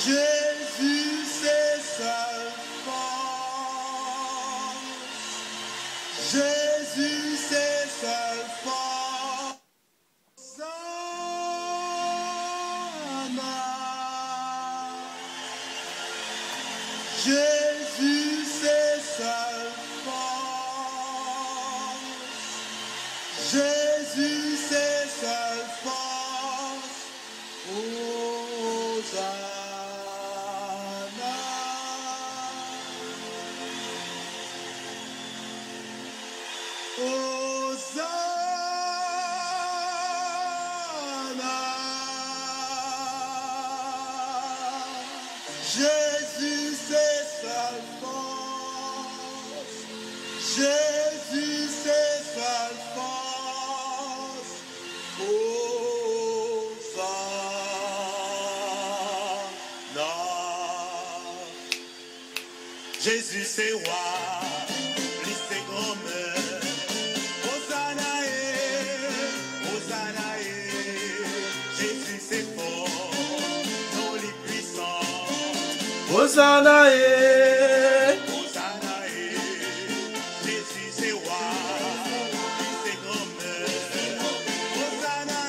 Jésus, c'est seule force. Jésus, c'est seule force. Jésus, c'est seule force. Jésus, c'est seule force. Hosanna. Hosanna. Jésus, c'est seule force. Jésus, c'est seule force. Hosanna. Jésus, c'est roi. Lui, c'est grand-mère. Hosanna, Hosanna, Jésus, c'est fort. Non, les puissants. Hosanna, Hosanna, Jésus c'est roi, lui c'est grand-mère. Hosanna,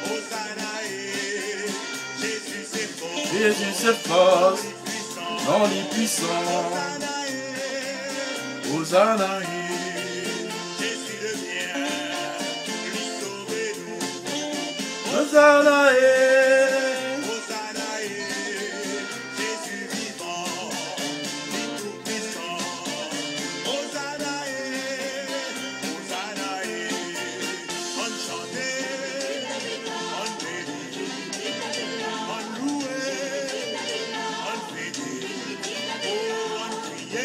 Hosanna, Jésus c'est fort. Jésus c'est force, Non, les puissants. non les puissants. Hosanna, Hosanna, Jésus le bien, lui sauvez-nous. Hosanna, Hosanna, Jésus vivant, lui tout-puissant. Hosanna, Hosanna, on chante, on bénit, on loue, on bénit, oh on prie,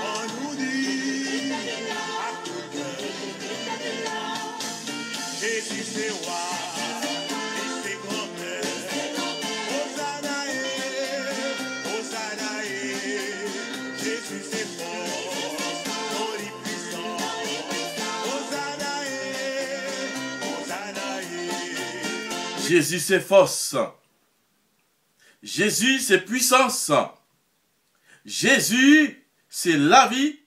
on nous dit, à tout cœur. Jésus c'est roi, lui c'est grand-mère. Hosanna, Hosanna, Jésus c'est fort, non les puissants. Hosanna, Hosanna, Jésus c'est force. Jésus c'est puissance. Jésus c'est la vie.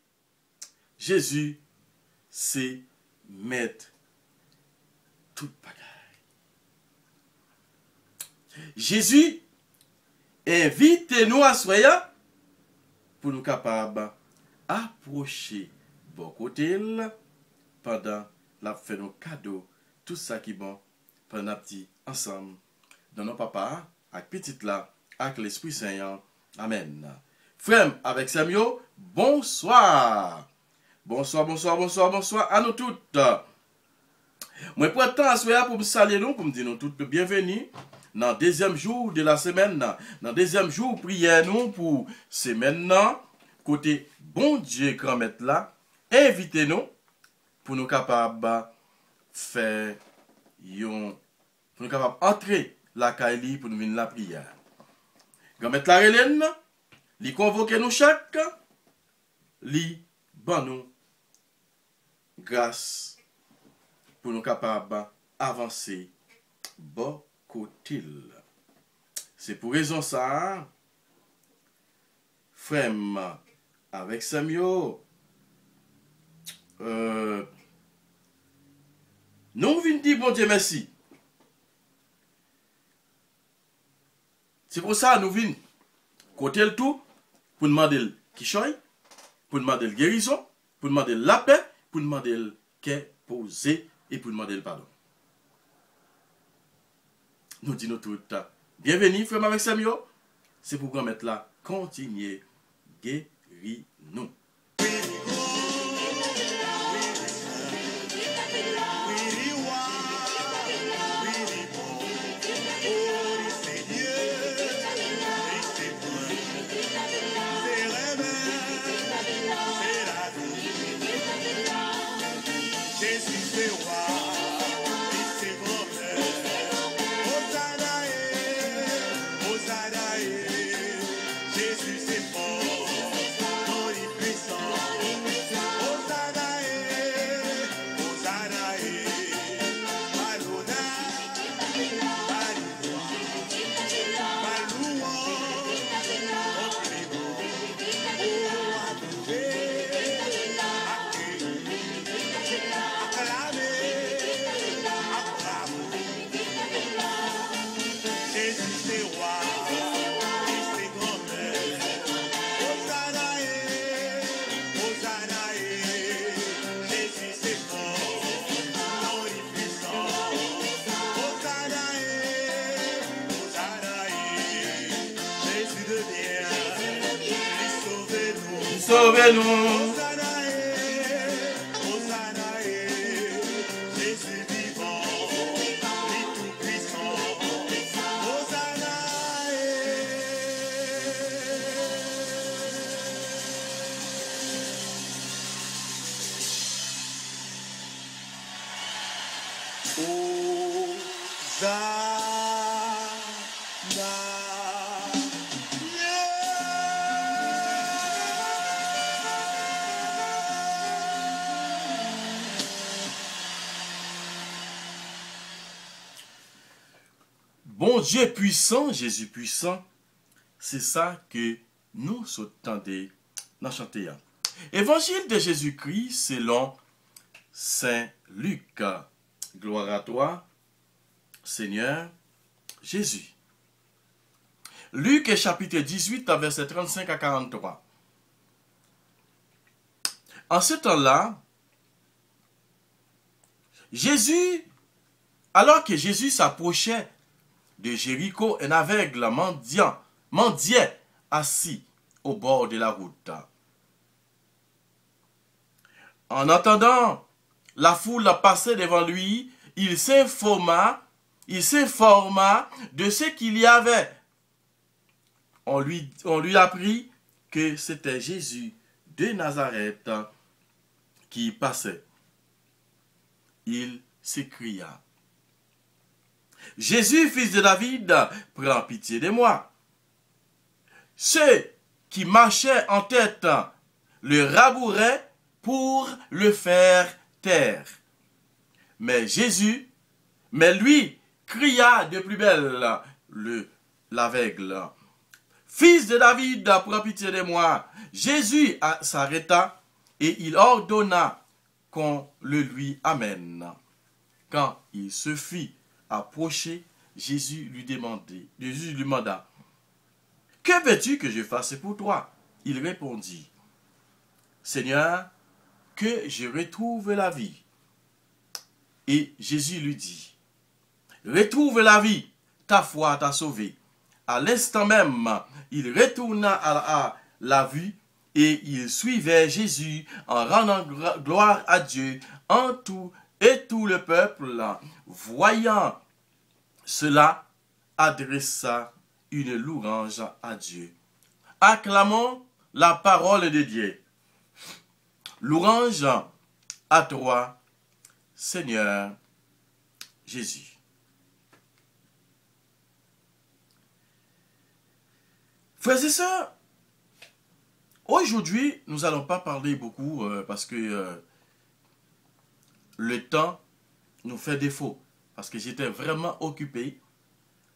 Jésus c'est maître toute bagaille. Jésus invite-nous à soya pour nous capables approcher bon côté pendant la fait nos cadeaux, tout ça qui est bon, pendant un petit ensemble, dans nos papas, avec petite là, avec l'Esprit Saint. Amen. Frère, avec Samuel, bonsoir. Bonsoir, bonsoir, bonsoir, bonsoir à nous toutes. Moi, prends temps à soir pour me saluer nous, pour me dire nous toutes bienvenue dans le deuxième jour de la semaine, dans le deuxième jour, prière nous pour semaine, côté bon Dieu grand maître là, invitez-nous pour nous capables faire pour nous capables entrer la caille pour nous venir la prière. Grand maître la Hélène, li convoque nous chaque, li ban nous grâce pour nous capables avancer bon côté. C'est pour raison ça, frère, avec Samuel, nous venons dire bon Dieu merci. C'est pour ça nous venons côté le tout pour demander qui choy, pour demander guérison, pour demander la paix, pour demander qu'est posé et pour demander le pardon. Nous disons tout bienvenue frère avec Samuel. C'est pour mettre là continuer guérir nous. sauve-nous. Jésus vivant, lui tout-puissant. Bon Dieu puissant, Jésus puissant, c'est ça que nous s'entendons dans chanter. Évangile de Jésus-Christ selon Saint Luc. Gloire à toi, Seigneur Jésus. Luc chapitre 18, verset 35 à 43. En ce temps-là, alors que Jésus s'approchait de Jéricho, un aveugle mendiait assis au bord de la route. En entendant la foule passer devant lui, il s'informa de ce qu'il y avait. On lui apprit que c'était Jésus de Nazareth qui passait. Il s'écria: Jésus, fils de David, prends pitié de moi. Ceux qui marchaient en tête le rabouraient pour le faire taire. Mais lui, cria de plus belle l'aveugle: Fils de David, prends pitié de moi. Jésus s'arrêta et il ordonna qu'on le lui amène. Quand il se fit approcher, Jésus lui demanda: Que veux-tu que je fasse pour toi? Il répondit: Seigneur, que je retrouve la vie. Et Jésus lui dit: Retrouve la vie, ta foi t'a sauvé. À l'instant même, il retourna à la vue et il suivait Jésus en rendant gloire à Dieu et tout le peuple, voyant cela, adressa une louange à Dieu. Acclamons la parole de Dieu. Louange à toi, Seigneur Jésus. Frères et sœurs, aujourd'hui, nous n'allons pas parler beaucoup parce que le temps nous fait défaut. Parce que j'étais vraiment occupé.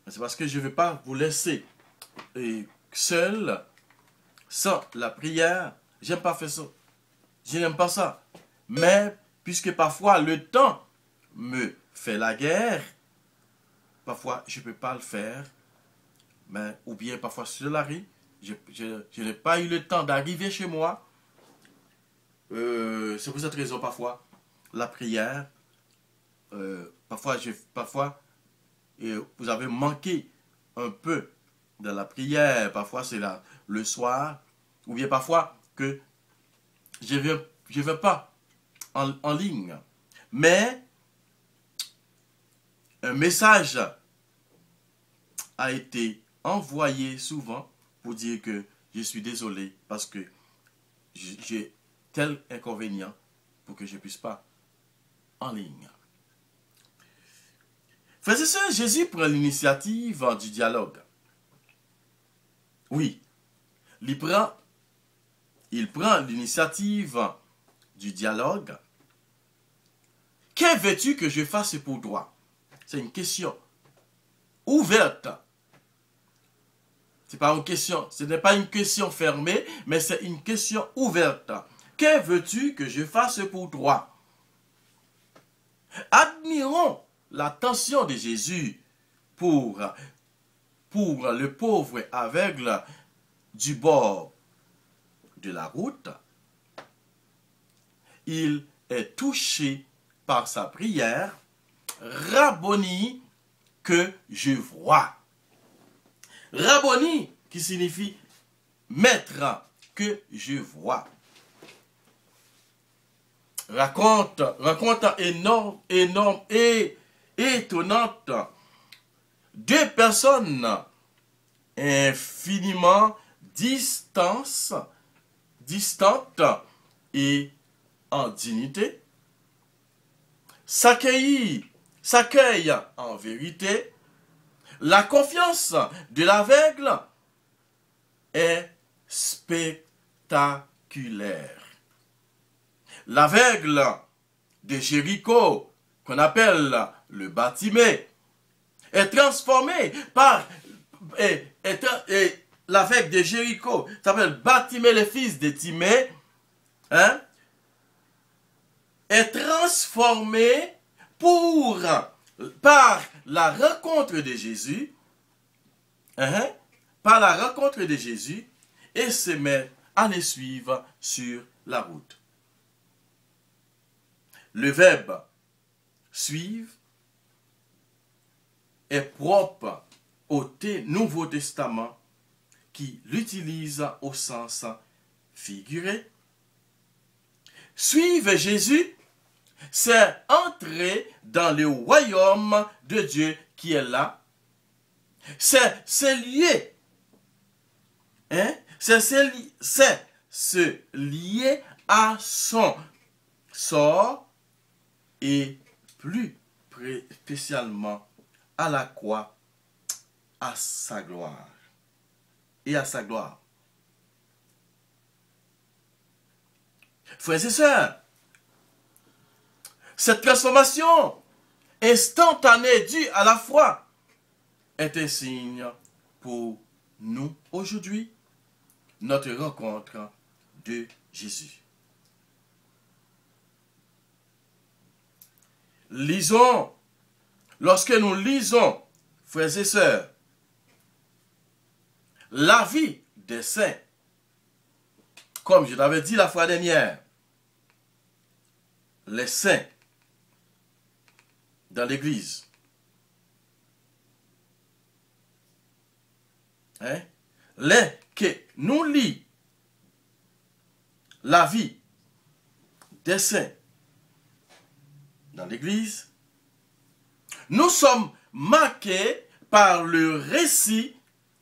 C'est parce que je ne veux pas vous laisser seul, sans la prière. J'aime pas faire ça. Je n'aime pas ça. Mais, puisque parfois le temps me fait la guerre, parfois je ne peux pas le faire. Mais, ou bien parfois cela arrive, je n'ai pas eu le temps d'arriver chez moi. C'est pour cette raison parfois, la prière, parfois vous avez manqué un peu de la prière, parfois c'est le soir, ou bien parfois que je ne vais pas en ligne. Mais un message a été envoyé souvent pour dire que je suis désolé parce que j'ai tel inconvénient pour que je ne puisse pas en ligne. Frères et sœurs, Jésus prend l'initiative du dialogue. Oui, il prend l'initiative du dialogue. Que veux-tu que je fasse pour toi? C'est une question ouverte. Ce n'est pas une question fermée, mais c'est une question ouverte. Que veux-tu que je fasse pour toi? Admirons l'attention de Jésus pour le pauvre aveugle du bord de la route. Il est touché par sa prière. Rabboni, que je vois. Rabboni, qui signifie maître, que je vois. Raconte énorme et étonnante. Deux personnes infiniment distantes et en dignité s'accueillent en vérité. La confiance de l'aveugle est spectaculaire. L'aveugle de Jéricho, qu'on appelle le Bartimée, est transformé par... l'aveugle de Jéricho s'appelle Bartimée, le fils de Timée, hein, est transformé par la rencontre de Jésus, hein, par la rencontre de Jésus, et se met à les suivre sur la route. Le verbe suivre est propre au Nouveau Testament qui l'utilise au sens figuré. Suivre Jésus, c'est entrer dans le royaume de Dieu qui est là. C'est lié. Hein? C'est se lier à son sort et plus spécialement à la croix, à sa gloire. Et à sa gloire. Frères et sœurs, cette transformation instantanée due à la foi est un signe pour nous aujourd'hui, notre rencontre de Jésus. Lisons, lorsque nous lisons, frères et sœurs, la vie des saints, comme je l'avais dit la fois dernière, les saints dans l'Église, hein, les que nous lisons la vie des saints dans l'Église, nous sommes marqués par le récit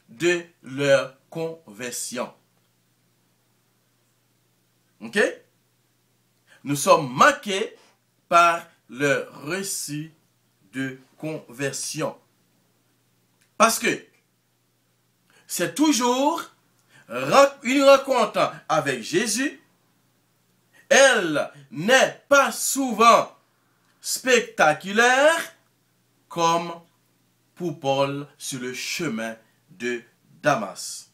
de leur conversion. Ok? Nous sommes marqués par le récit de conversion. Parce que c'est toujours une rencontre avec Jésus. Elle n'est pas souvent spectaculaire comme pour Paul sur le chemin de Damas.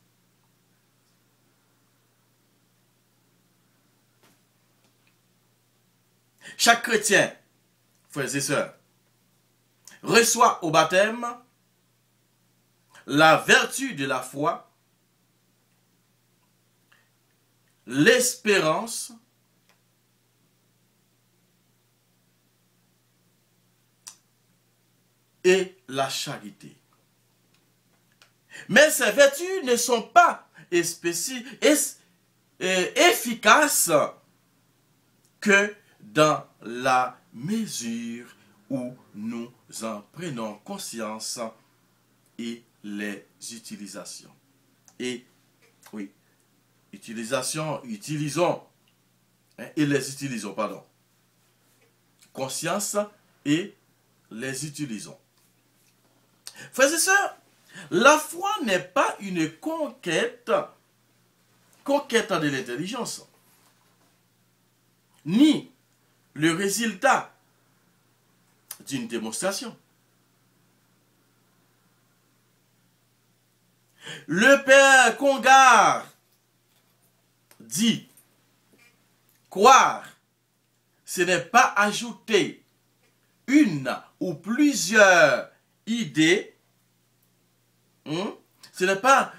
Chaque chrétien, frères et sœurs, reçoit au baptême la vertu de la foi, l'espérance, et la charité. Mais ces vertus ne sont pas efficaces que dans la mesure où nous en prenons conscience et les utilisations. Et oui, utilisons, hein, et les utilisons, pardon. Conscience et les utilisons. Frères et sœurs, la foi n'est pas une conquête de l'intelligence, ni le résultat d'une démonstration. Le père Congar dit, croire, ce n'est pas ajouter une ou plusieurs idées, ce n'est pas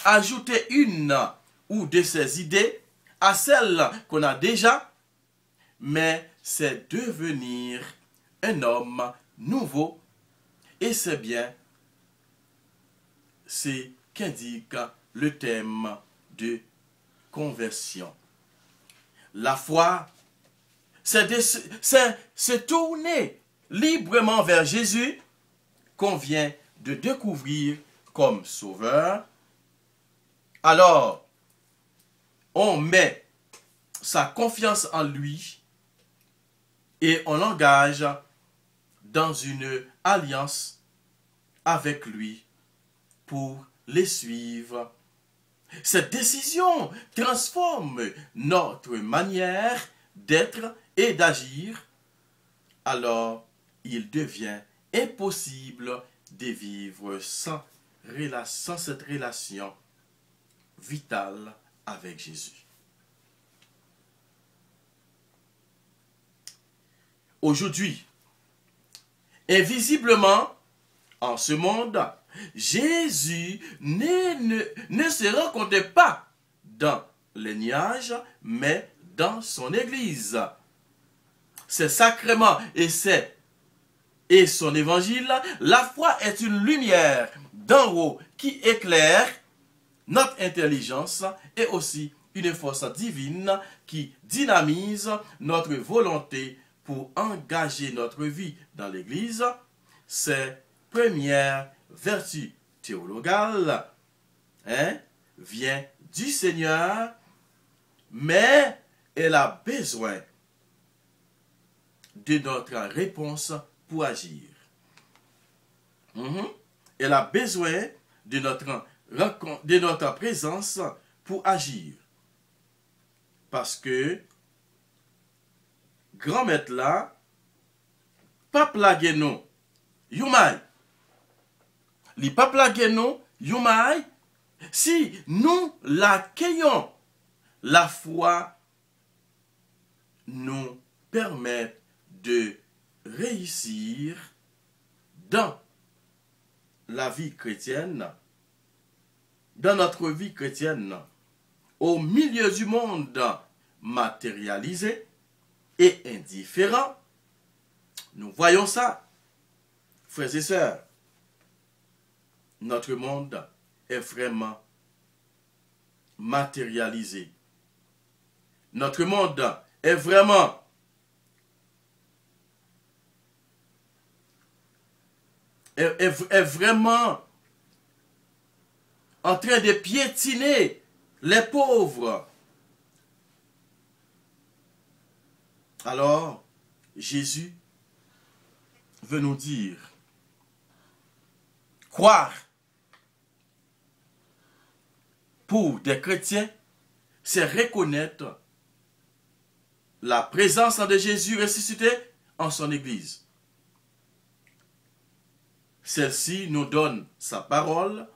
ajouter une ou de ces idées à celles qu'on a déjà, mais c'est devenir un homme nouveau, et c'est bien c'est qu'indique le thème de conversion. La foi, c'est se tourner librement vers Jésus qu'on vient de découvrir comme sauveur. Alors, on met sa confiance en lui et on l'engage dans une alliance avec lui pour les suivre. Cette décision transforme notre manière d'être et d'agir. Alors, il devient impossible de vivre sans cette relation vitale avec Jésus. Aujourd'hui, invisiblement, en ce monde, Jésus ne se rencontre pas dans les nuages, mais dans son Église. Ses sacrements et son évangile, la foi est une lumière d'en haut qui éclaire notre intelligence et aussi une force divine qui dynamise notre volonté pour engager notre vie dans l'Église. Ces premières vertus théologales viennent du Seigneur, mais elle a besoin de notre réponse pour agir. Elle a besoin de notre présence pour agir. Parce que grand maître là, pas plaguer nous, youmai. Li pas plaguer nous, youmai. Si nous l'accueillons, la foi nous permet de réussir dans la vie chrétienne, dans notre vie chrétienne, au milieu du monde matérialisé et indifférent. Nous voyons ça, frères et sœurs. Notre monde est vraiment matérialisé. Notre monde est vraiment en train de piétiner les pauvres. Alors, Jésus veut nous dire, croire pour des chrétiens, c'est reconnaître la présence de Jésus ressuscité en son Église. Celle-ci nous donne sa parole,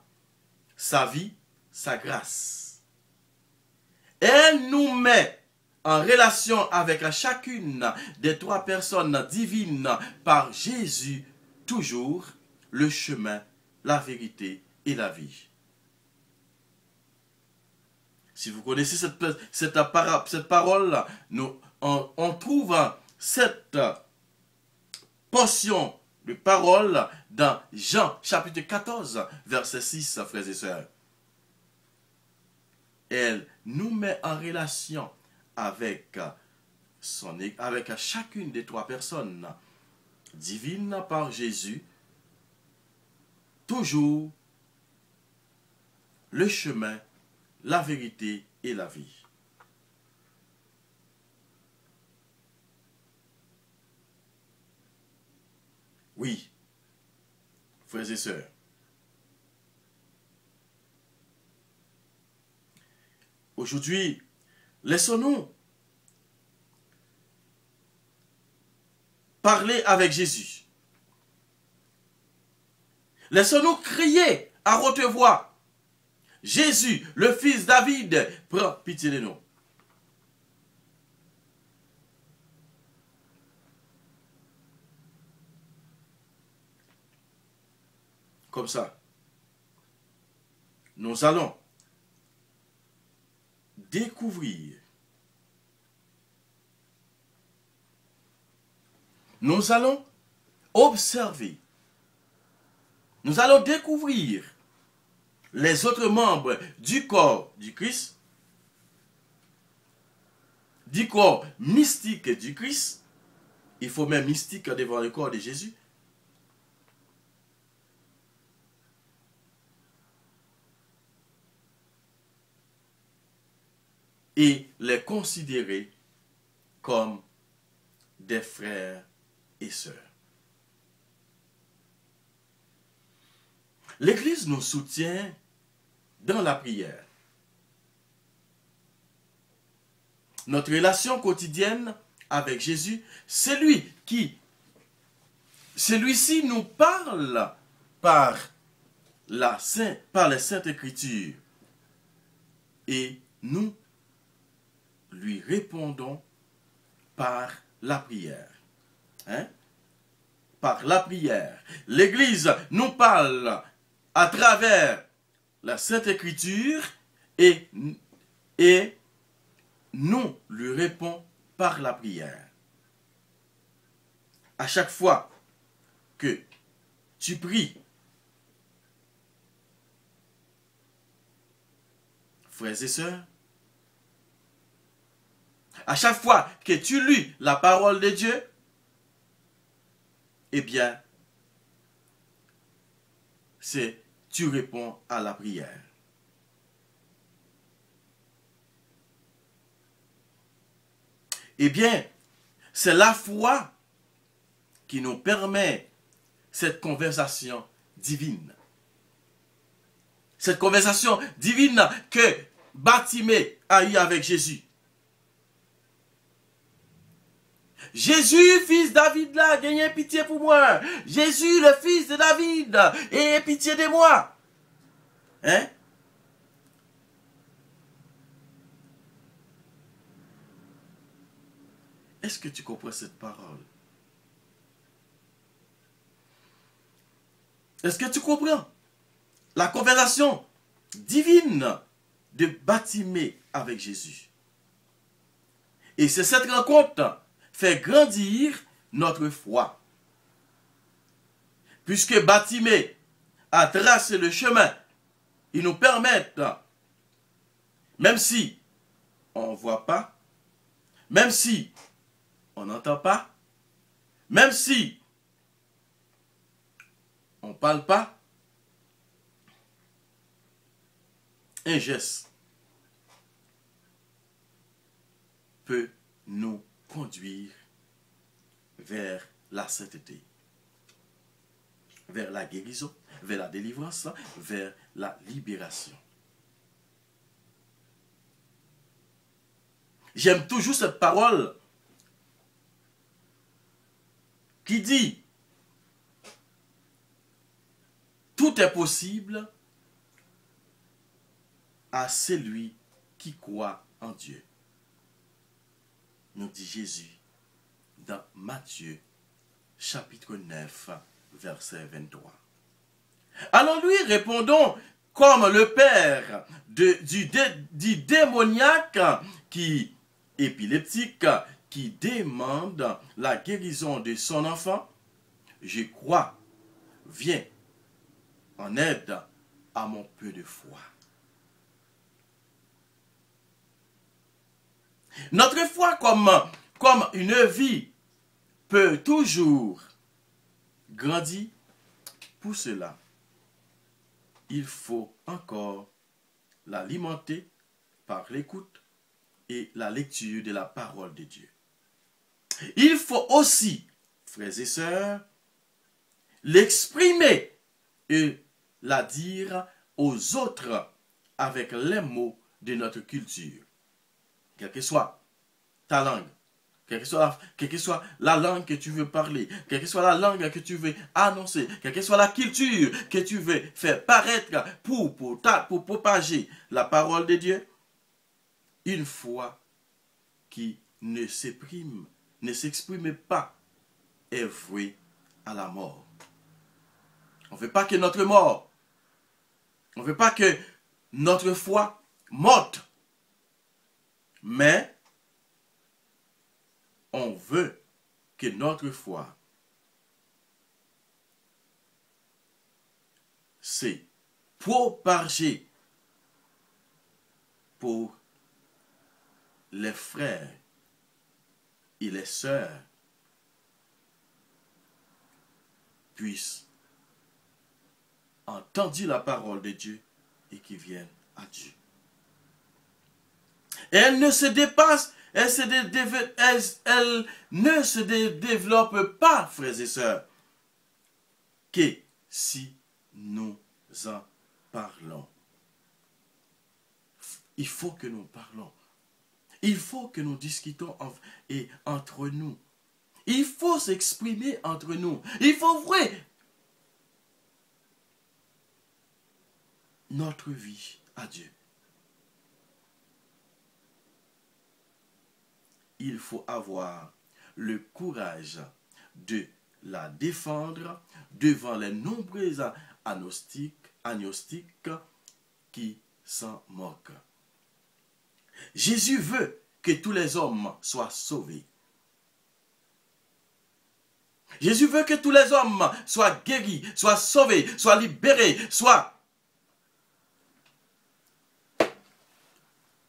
sa vie, sa grâce. Elle nous met en relation avec chacune des trois personnes divines par Jésus, toujours le chemin, la vérité et la vie. Si vous connaissez cette parole, on trouve cette portion de parole dans Jean chapitre 14, verset 6, frères et sœurs. Elle nous met en relation avec chacune des trois personnes divines par Jésus, toujours le chemin, la vérité et la vie. Oui, frères et sœurs, aujourd'hui, laissons-nous parler avec Jésus. Laissons-nous crier à haute voix. Jésus, le fils David, prends pitié de nous. Comme ça, nous allons découvrir, nous allons observer, nous allons découvrir les autres membres du corps du Christ, du corps mystique du Christ, il faut même mystique devant le corps de Jésus, et les considérer comme des frères et sœurs. L'Église nous soutient dans la prière. Notre relation quotidienne avec Jésus, celui-ci nous parle par les Saintes Écritures et nous lui répondons par la prière. Hein? Par la prière. L'Église nous parle à travers la Sainte Écriture et nous lui répondons par la prière. À chaque fois que tu pries, frères et sœurs, à chaque fois que tu lis la parole de Dieu, eh bien, tu réponds à la prière. Eh bien, c'est la foi qui nous permet cette conversation divine. Cette conversation divine que Bartimée a eue avec Jésus. Jésus, fils de David, là, gagnez pitié pour moi. Jésus, le fils de David, ayez pitié de moi. Hein? Est-ce que tu comprends cette parole? Est-ce que tu comprends la conversation divine de Bartimée avec Jésus? Et c'est cette rencontre fait grandir notre foi. Puisque Bartimée a tracé le chemin, il nous permet, même si on ne voit pas, même si on n'entend pas, même si on ne parle pas, un geste peut nous conduire vers la sainteté, vers la guérison, vers la délivrance, vers la libération. J'aime toujours cette parole qui dit « Tout est possible à celui qui croit en Dieu », nous dit Jésus dans Matthieu chapitre 9, verset 23. Alors lui répondons comme le père du démoniaque épileptique qui demande la guérison de son enfant. Je crois, viens en aide à mon peu de foi. Notre foi comme une vie peut toujours grandir. Pour cela, il faut encore l'alimenter par l'écoute et la lecture de la parole de Dieu. Il faut aussi, frères et sœurs, l'exprimer et la dire aux autres avec les mots de notre culture. Quelle que soit ta langue, quelle que soit la langue que tu veux parler, quelle que soit la langue que tu veux annoncer, quelle que soit la culture que tu veux faire paraître pour propager la parole de Dieu, une foi qui ne s'exprime pas est vouée à la mort. On ne veut pas que notre mort, on ne veut pas que notre foi morte, mais on veut que notre foi propager pour les frères et les sœurs puissent entendre la parole de Dieu et qui viennent à Dieu. Et elle ne se dépasse, elle ne se développe pas, frères et sœurs, que si nous en parlons. Il faut que nous parlons. Il faut que nous discutons entre nous. Il faut s'exprimer entre nous. Il faut vrai notre vie à Dieu. Il faut avoir le courage de la défendre devant les nombreux agnostiques qui s'en moquent. Jésus veut que tous les hommes soient sauvés. Jésus veut que tous les hommes soient guéris, soient sauvés, soient libérés, soient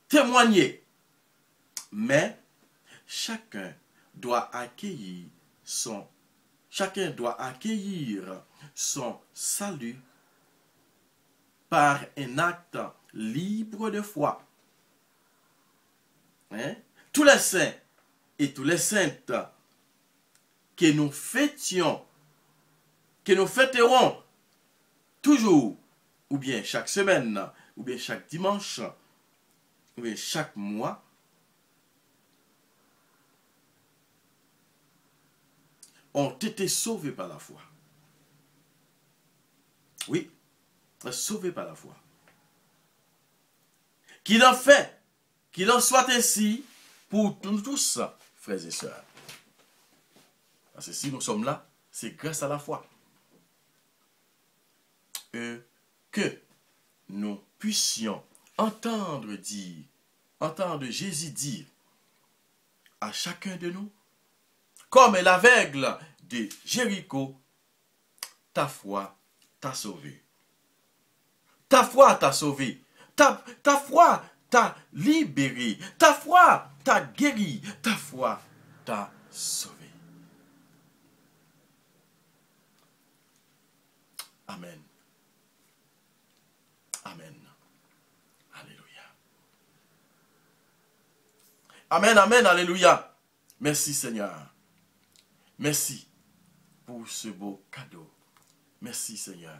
témoignés. Mais chacun doit accueillir son salut par un acte libre de foi. Tous les saints et tous les saintes que nous fêterons toujours, ou bien chaque semaine, ou bien chaque dimanche, ou bien chaque mois, ont été sauvés par la foi. Oui, sauvés par la foi. Qu'il en soit ainsi pour nous tous, frères et sœurs. Parce que si nous sommes là, c'est grâce à la foi. Que nous puissions entendre Jésus dire à chacun de nous, comme l'aveugle de Jéricho, ta foi t'a sauvé. Ta foi t'a sauvé. Ta foi t'a libéré. Ta foi t'a guéri. Ta foi t'a sauvé. Amen. Amen. Alléluia. Amen, amen, alléluia. Merci Seigneur. Merci pour ce beau cadeau. Merci Seigneur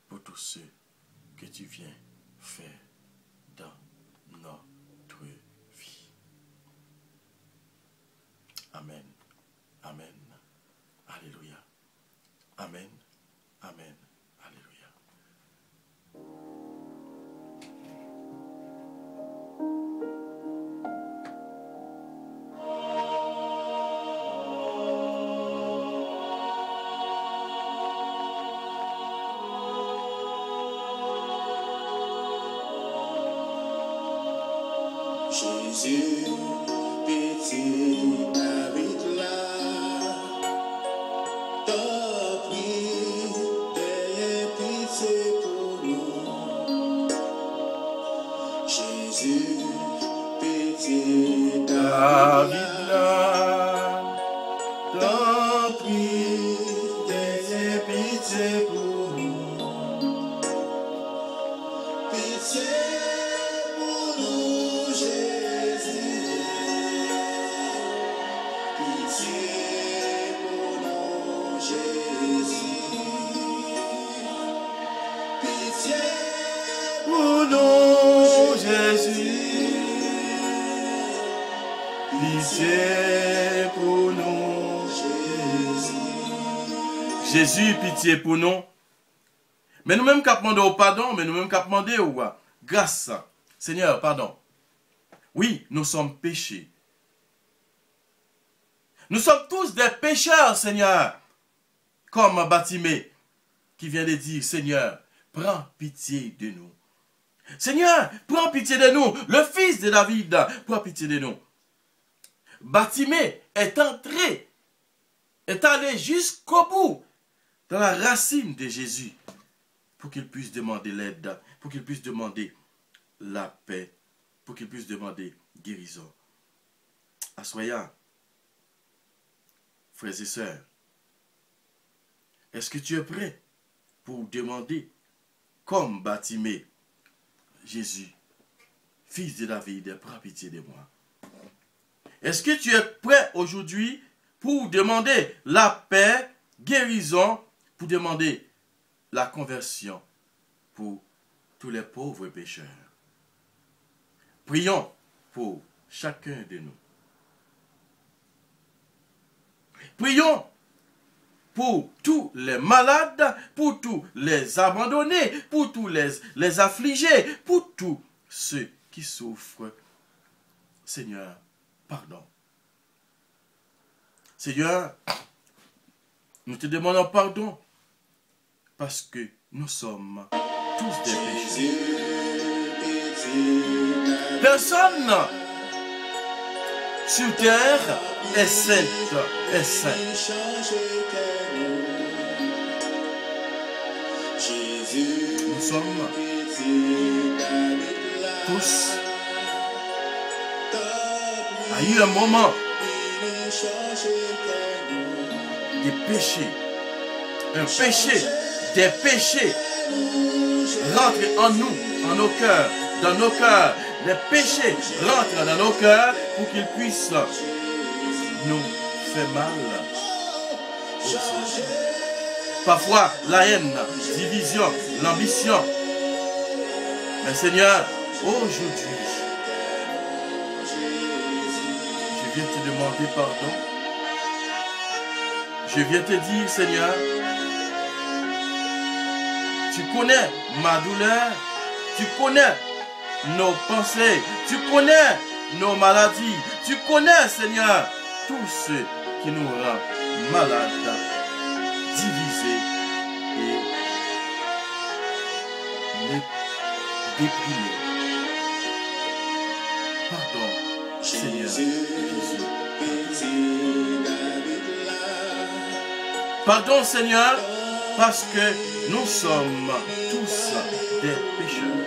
pour tout ce que tu viens faire dans notre vie. Amen. Amen. Alléluia. Amen. Amen. Alléluia. Jésus, petit David là, t'as pris des pitié pour nous. Jésus, petit David là, t'as pris des pitié pour nous. Pitié. Pour nous, Jésus, pitié pour nous. Mais nous-mêmes qu'à demander au pardon, mais nous-mêmes qu'à demander au grâce. Seigneur, pardon. Oui, nous sommes péchés. Nous sommes tous des pécheurs, Seigneur. Comme Batimée qui vient de dire, Seigneur, prends pitié de nous. Seigneur, prends pitié de nous. Le fils de David, prends pitié de nous. Batimée est allé jusqu'au bout dans la racine de Jésus. pour qu'il puisse demander l'aide, pour qu'il puisse demander la paix, pour qu'il puisse demander guérison. Assoya, frères et sœurs, est-ce que tu es prêt pour demander, comme Bartimée, Jésus, fils de David, prends pitié de moi? Est-ce que tu es prêt aujourd'hui pour demander la paix, guérison, pour demander la conversion pour tous les pauvres pécheurs? Prions pour chacun de nous. Prions pour tous les malades, pour tous les abandonnés, pour tous les affligés, pour tous ceux qui souffrent. Seigneur, pardon. Seigneur, nous te demandons pardon parce que nous sommes tous des pécheurs. Personne sur terre est sainte, est saint. Nous sommes tous à eu un moment des péchés, un péché, des péchés rentrent en nous, en nos cœurs, dans nos cœurs. Les péchés rentrent dans nos cœurs pour qu'ils puissent nous faire mal. Parfois, la haine, division, l'ambition. Mais Seigneur, aujourd'hui, je viens te demander pardon. Je viens te dire, Seigneur, tu connais ma douleur, tu connais nos pensées, tu connais nos maladies, tu connais, Seigneur, tout ce qui nous rend malades, divisés et déprimés. Pardon, Seigneur Jésus. Pardon, Seigneur, parce que nous sommes tous des pécheurs.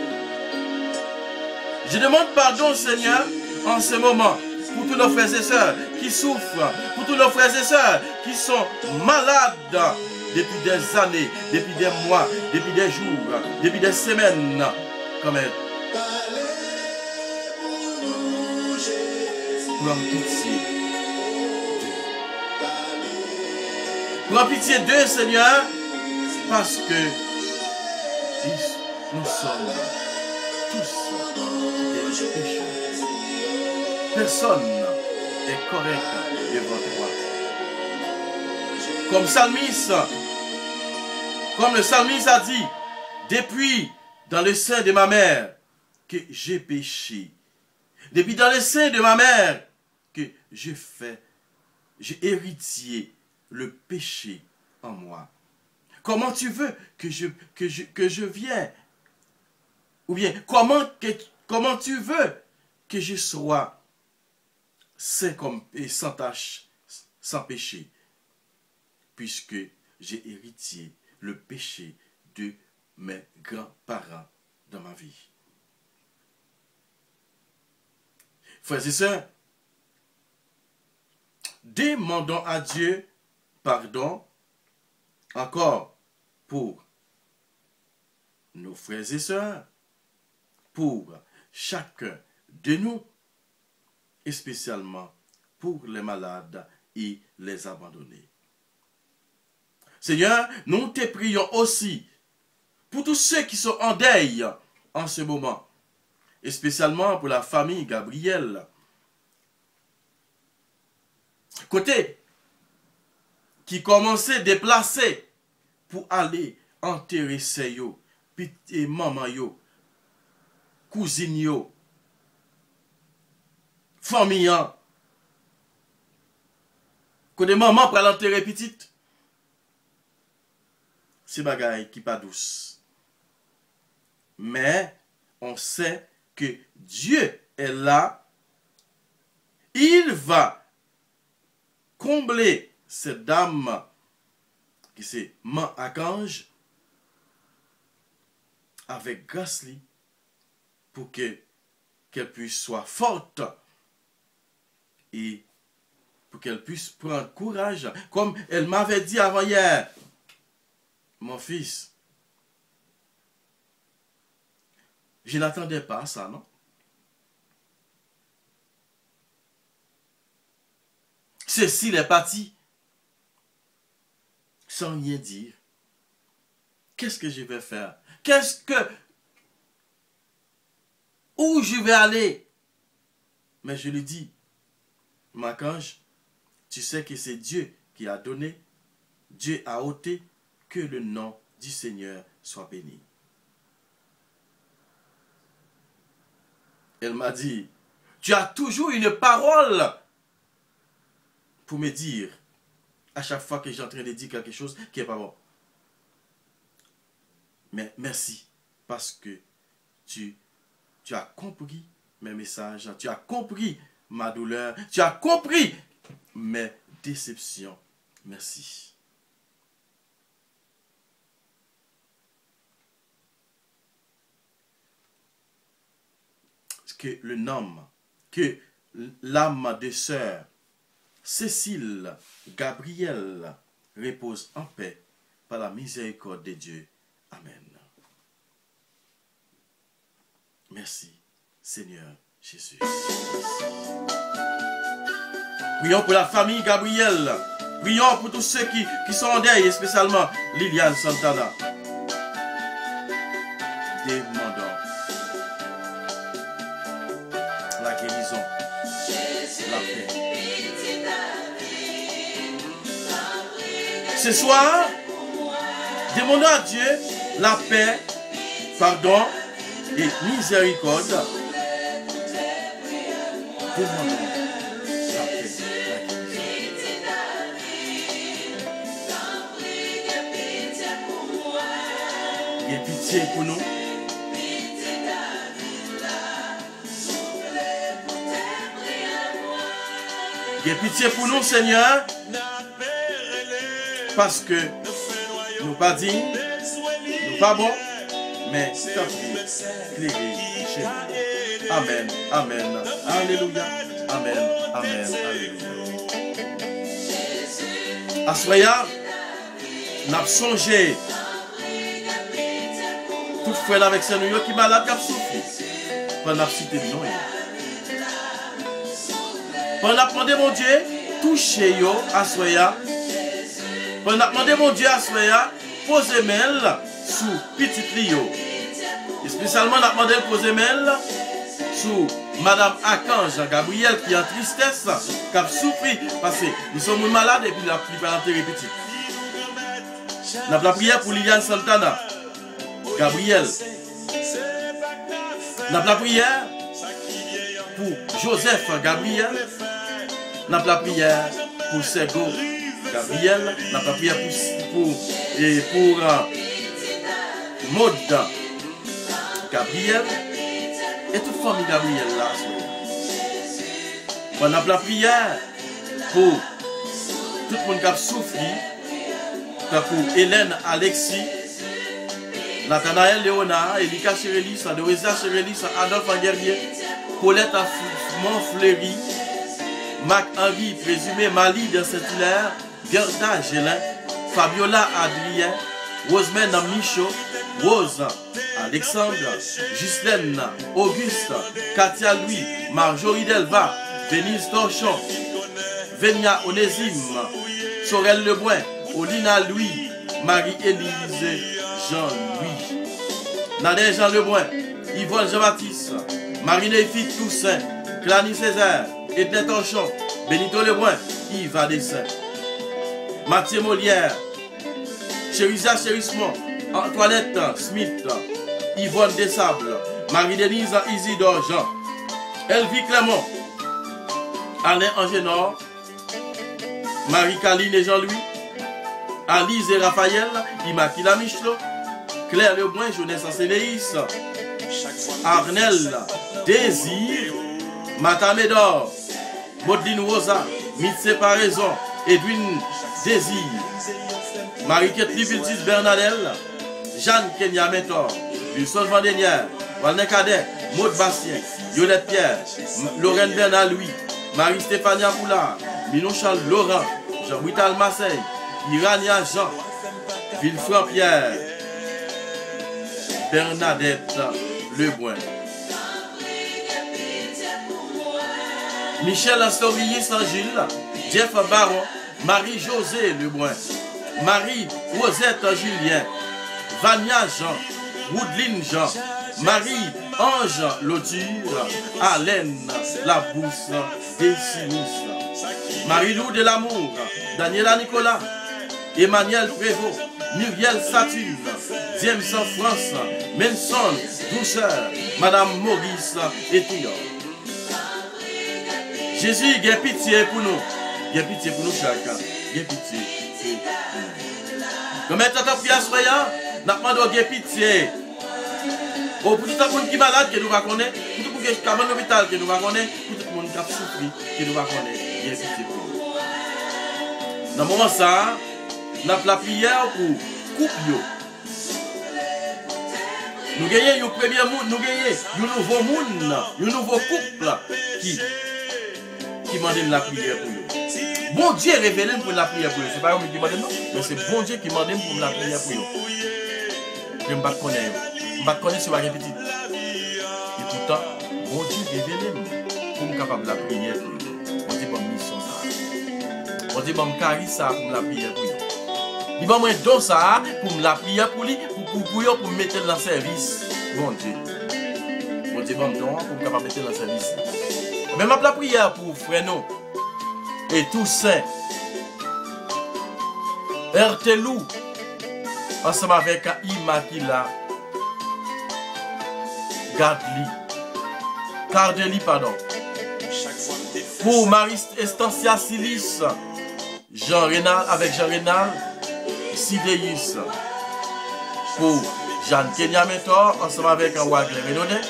Je demande pardon, Seigneur, en ce moment, pour tous nos frères et sœurs qui souffrent, pour tous nos frères et sœurs qui sont malades depuis des années, depuis des mois, depuis des jours, depuis des semaines. Comme elle. Prends pitié. Prends pitié d'eux, Seigneur, parce que nous sommes tous des pécheurs. Personne n'est correct devant toi. Comme le psalmiste a dit, depuis dans le sein de ma mère que j'ai péché. Depuis dans le sein de ma mère que j'ai héritié le péché en moi. Comment tu veux que je vienne? Ou bien, comment tu veux que je sois saint et sans tache, sans péché? Puisque j'ai héritié le péché de mes grands-parents dans ma vie. Frères et sœurs, demandons à Dieu pardon encore pour nos frères et sœurs, pour chacun de nous, et spécialement pour les malades et les abandonnés. Seigneur, nous te prions aussi pour tous ceux qui sont en deuil en ce moment, et spécialement pour la famille Gabriel. Côté qui commençait à déplacer pour aller enterrer ses yo, et maman yo, cousine yo, famille. Côté maman pour l'enterrer petite. C'est bagaille qui pas douce. Mais on sait que Dieu est là. Il va combler cette dame qui c'est Man Akange. avec grâce pour qu'elle puisse soit forte et pour qu'elle puisse prendre courage, comme elle m'avait dit avant hier. Mon fils, je n'attendais pas à ça, non? Cécile est partie sans rien dire. Qu'est-ce que je vais faire? Où je vais aller? Mais je lui dis, Makange, tu sais que c'est Dieu qui a donné, Dieu a ôté, que le nom du Seigneur soit béni. Elle m'a dit, tu as toujours une parole pour me dire à chaque fois que j'ai en train de dire quelque chose qui n'est pas bon. Mais merci parce que tu as compris mes messages, tu as compris ma douleur, tu as compris mes déceptions. Merci. Que le nom, que l'âme de sœur Cécile Gabrielle repose en paix par la miséricorde de Dieu. Amen. Merci, Seigneur Jésus. Prions pour la famille Gabrielle. Prions pour tous ceux qui sont en deuil, et spécialement Liliane Santana. Demandons la guérison, la paix. Ce soir, demandons à Dieu la paix, pardon et miséricorde. Demandons la paix, la guérison. Et pitié pour nous. Et pitié pour nous, Seigneur, parce que nous pas dignes, nous pas bons, mais t'as pris, éclairé chez nous. Amen, amen, alléluia, amen, amen, alléluia. Assoya, n'a songé, tout frère avec ses nouilles qui malade, qui a souffert, pendant cité de nous. Pendant demander mon Dieu, touchez yo, assoya. Pendant demander mon Dieu, assoya, posez mail sous petit lio. Et spécialement, on a demandé de poser mail sous Madame Akange Gabriel qui est en tristesse, qui a souffert parce que nous sommes malades et puis la plupart enterré petit. On a la prière pour Liliane Santana, Gabriel. On a la prière pour Joseph Gabriel. On a la prière pour Sego Gabriel. On a la prière pour Maud Gabriel. Et toute famille Gabriel là. On a la prière pour tout le monde qui a souffert. Pour Hélène Alexis, Nathanaël Léonard, Elika Chérelis, Adorésia Chérelis, Adolphe Anguerrier, Paulette Montfleury, Marc-Henri Présumé Mali de Saint-Hilaire, Gerda Gélin, Fabiola Adrien, Rosemène Michaud, Rose Alexandre, Ghislaine Auguste, Katia Louis, Marjorie Delva, Denise Torchon, Venia Onésime, Sorel Lebrun, Olina Louis, Marie-Élise Jean-Louis, Nadège Jean Lebrun, Yvonne Jean-Baptiste, Marine-Éphite Toussaint, Clany Césaire, Edith Torchon, Benito Lebrun, Yves Adessin, Mathieu Molière, Chérisa Chérismont, Antoinette Smith, Yvonne Desables, Marie-Denise Isidore Jean, Elvie Clément, Alain Angénor, Marie-Caline et Jean-Louis, Alice et Raphaël, Imakila Michelot, Claire Lebrun, Jeunesse Sénéis, Arnel, Désir, Matamédor, Maudine Rosa, Mythe Séparaison, Edwin Désir, Marie-Ketli Viltis Bernadelle, Jeanne Kenya Mentor, Wilson Vandenière, Valnet Cadet, Maud Bastien, Yolette Pierre, Lorraine Bernard Louis, Marie-Stéphania Poulard, Minon Charles Laurent, Jean-Wital Marseille, Irania Jean, Villefranc Pierre, Bernadette Lebrun, Michel Astorier Saint-Gilles, Jeff Baron, Marie-Josée Lebrun, Marie-Rosette Julien, Vania Jean, Woodline Jean, Marie-Ange Loture, Alain Labousse, Décimus, Marie-Lou de l'Amour, Daniela Nicolas, Emmanuel Prévost, Muriel Saturne, James France, Menson Douceur, Madame Maurice et Touillon. Jésus, il y a pitié pour nous. Il y a pitié pour nous chacun. Il y a pitié pour nous. Comme t'as prié à soya, n'a pas de pitié. Pour tout le monde qui est malade, que nous va connaître, pour tout le monde qui est à l'hôpital, que nous va connaître, pour tout le monde qui a souffert, que nous va connaître. Il y a pitié pour nous. Dans ce moment ça, nous avons la prière pour couple. Nous gagnons un premier monde, nous gagnons un nouveau monde, un nouveau couple qui demande la prière pour nous. Bon Dieu révèle pour la prière pour nous. Ce n'est pas moi qui demande non, mais c'est bon Dieu qui demande pour la prière pour nous. Je ne sais pas connaître. Je ne sais pas connaître sur la répétition. Et pourtant, bon Dieu révèle pour nous capable de la prière pour nous. On dit bon mission ça. On dit bon cari ça pour la prière pour nous. Il va me donner ça pour la prière pour lui, pour mettre dans le service. Bon Dieu. Bon Dieu va me donner pour me capable de mettre dans le service. Même la prière pour frère nous et tous saints. Ertelou ensemble avec Immaculata Cardeli, pardon. Pour Marie Estancia Silis, Jean Rénal avec Jean Rénal Sidéus. Pour Jeanne Kenya Mentor ensemble avec Wagle Renonnet.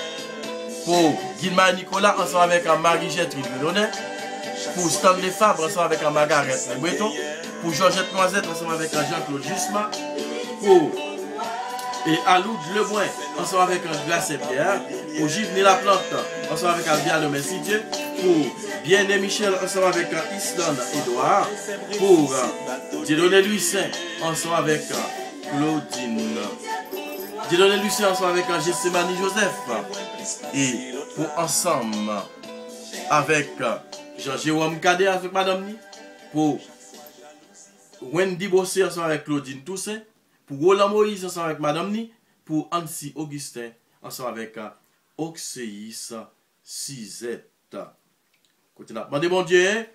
Pour Guilma Nicolas ensemble avec Marie-Gertrude Renonnet. Pour Stanley Fabre ensemble avec Margaret Breton. Pour Georgette Noisette ensemble avec Jean-Claude Jusma. Pour Alou Lebrun ensemble avec Glace Pierre. Pour Gilles Laplante ensemble avec Albia Le Messi Dieu. Pour Bien-Aimé Michel ensemble avec Island Edouard. Pour Dieudonné Lucien ensemble avec Claudine. Dieudonné Lucien ensemble avec Gessemani Joseph. Et pour ensemble avec Jean-Jérôme Cadet avec Madame Ni. Pour Wendy Bossé ensemble avec Claudine Toussaint. Pour Roland Moïse ensemble avec Madame Ni. Pour Ansi Augustin ensemble avec Oxéis Cisette. Côté là, demandez mon Dieu,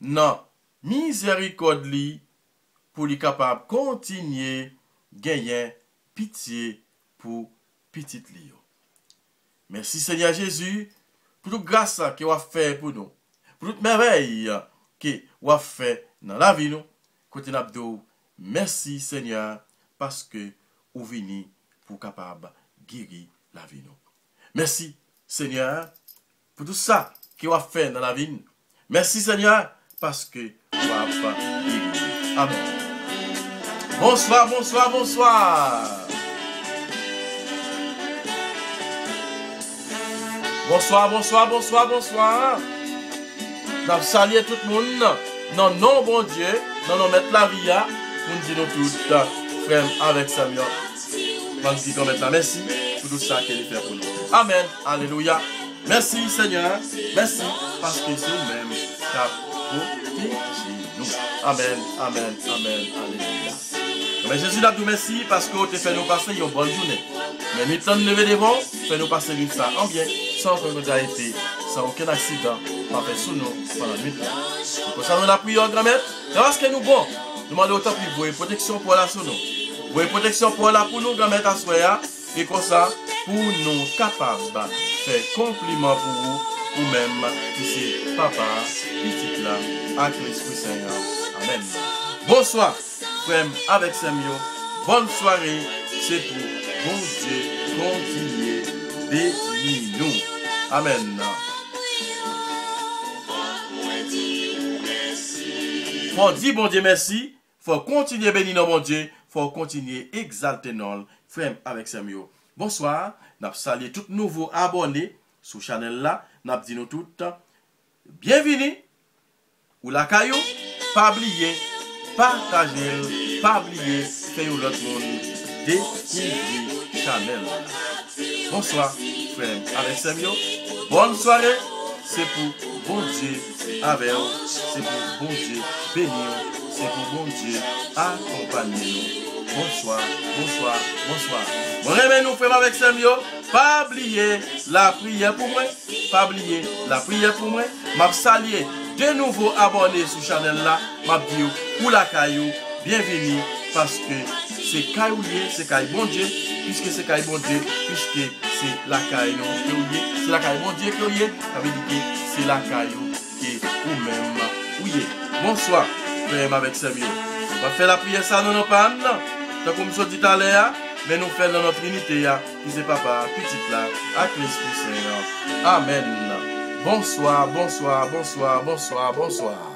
non, miséricorde li pour lui capable continuer gagner pitié pour petite Lio. Merci Seigneur Jésus pour toute grâce que vous avez fait pour nous, pour toute merveille que vous avez fait dans la vie nous. Côté l'abdo, merci Seigneur parce que vous venez pour capable guérir la vie nous. Merci Seigneur pour tout ça que vous avez fait dans la vie. Merci Seigneur parce que vous avez guéri. Amen. Bonsoir, bonsoir, bonsoir. Bonsoir, bonsoir, bonsoir, bonsoir. Nous saluons tout le monde. Non, non, bon Dieu. Non, non, mettre la vie à. Nous disons tous, frère, avec Samuel. Merci pour tout ça qu'il fait pour nous. Amen. Alléluia. Merci Seigneur. Merci parce que c'est vous-même qui avez protégé nous. Amen. Amen. Amen. Alléluia. Mais Jésus l'a dit merci parce que vous avez fait nous passer une bonne journée. Mais nous temps de lever devant, fait nous passer une ça en bien, sans que nous ayons été, sans aucun accident, pas fait sous nous pendant la nuit. Nous concernons la prière, grand-mère, c'est parce que nous bon. Nous demandons autant plus de protection pour la sous nous. Vous avez protection pour la pour nous, grand-mère, à soya, et comme ça, pour nous capables de faire compliment pour vous, ou même, qui c'est papa, petit là, avec l'Esprit Seigneur. Amen. Bonsoir, frère, avec Samuel. Bonne soirée, c'est pour bon Dieu, continuer, bénis-nous. Amen. Faut dire bon Dieu merci, faut continuer bénir nos bon Dieu, faut continuer exalter nos frère avec Samuel. Bonsoir, n'a salué tout nouveau abonné sur channel là, n'a dit nous toutes bienvenue ou la caillou, pas oublier, partager, pas oublier, faire l'autre monde découvrir channel. Bonsoir, frère avec Samuel. Bonne soirée, c'est pour bon Dieu avec vous, c'est pour bon Dieu bénir, c'est pour bon Dieu accompagner nous. Bonsoir, bonsoir, bonsoir. Mon aimé nous frère avec Samuel. Pas oublier la prière pour moi. Pas oublier la prière pour moi. M'a salué de nouveaux abonnés sur channel là. M'a dit ou la caillou, bienvenue parce que c'est cailloulier, c'est caille bon Dieu, puisque c'est caille bon Dieu, puisque c'est la caille non c'est la caille bon Dieu qui ça veut dire que c'est la caillou qui ou même ouye. Bonsoir, frère avec Samuel. On va faire la prière ça dans nos pannes. Donc comme je dis tout à l'heure, mais nous faisons dans notre unité, qui c'est papa, petit là, avec l'Esprit Saint. Amen. Bonsoir, bonsoir, bonsoir, bonsoir, bonsoir.